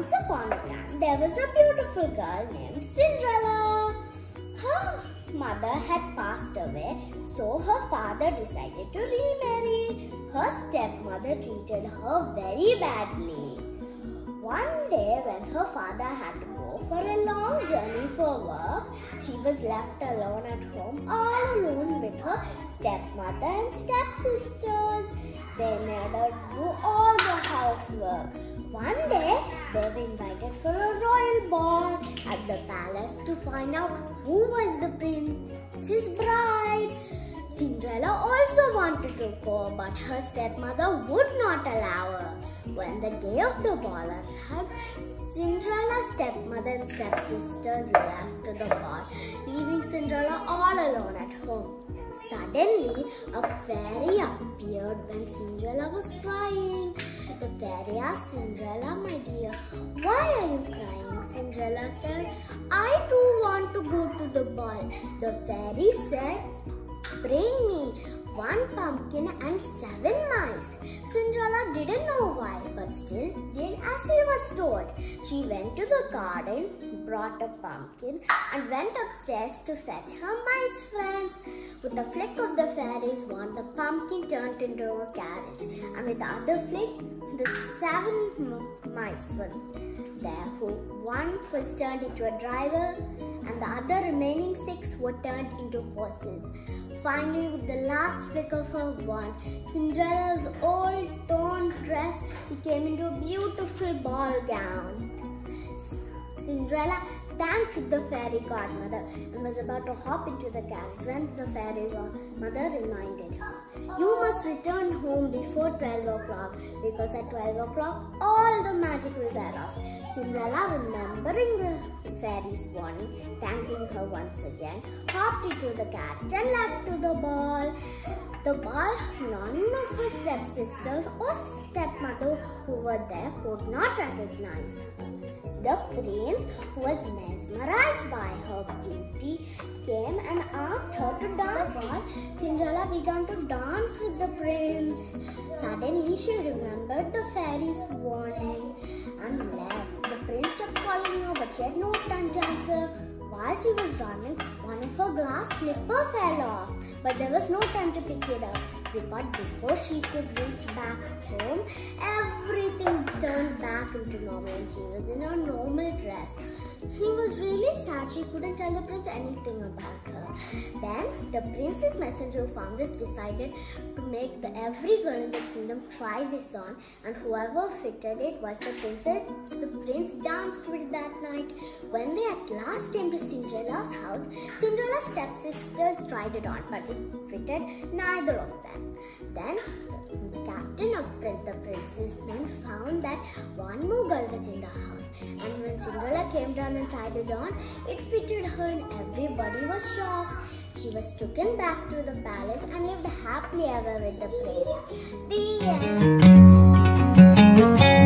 Once upon a time, there was a beautiful girl named Cinderella. Her mother had passed away, so her father decided to remarry. Her stepmother treated her very badly. One day, when her father had to go for a long journey for work, she was left alone at home, all alone with her stepmother and stepsisters. They made her do all the housework. One day, they were invited for a royal ball at the palace to find out who was the prince's bride. Cinderella also wanted to go, but her stepmother would not allow her. When the day of the ball arrived, Cinderella's stepmother and stepsisters left to the ball, leaving Cinderella all alone at home. Suddenly, a fairy appeared when Cinderella was crying. The fairy asked Cinderella, "My dear, why are you crying?" Cinderella said, "I too want to go to the ball." The fairy said, "Bring me 1 pumpkin and 7 mice." Cinderella didn't know why, but still did as she was told. She went to the garden, brought a pumpkin, and went upstairs to fetch her mice friends. With a flick of the fairy's wand, the pumpkin turned into a carriage, and with the other flick, the 7 mice were there. One was turned into a driver, and the other remaining 6 were turned into horses. Finally, with the last flick of her wand, Cinderella's old torn dress became into a beautiful ball gown. Cinderella thanked the fairy godmother and was about to hop into the carriage when the fairy mother reminded her, "You must return home before 12 o'clock because at 12 o'clock all the magic will wear off." Cinderella, remembering the fairy's warning, thanking her once again, hopped into the carriage and left to the ball. The ball, none of her stepsisters or stepmother who were there could not recognize her. The prince, who was mesmerized by her beauty, came and asked her to dance. Cinderella began to dance with the prince. Suddenly, she remembered the fairy's warning and left. The prince kept calling her, but she had no time to answer. While she was running, one of her glass slipper fell off, but there was no time to pick it up. But before she could reach back home, everything turned back into normal and she was in her normal dress. She was really sad. She couldn't tell the prince anything about her. Then the prince's messenger who found this decided to make every girl in the kingdom try this on, and whoever fitted it was the princess. The prince danced with it that night. When they at last came to Cinderella's house, Cinderella's stepsisters tried it on, but it fitted neither of them. Then the captain of the prince's men found that one more girl was in the house, and when Cinderella came down and tried it on, it fitted her and everybody was shocked. She was taken back to the palace and lived happily ever with the prince. The end.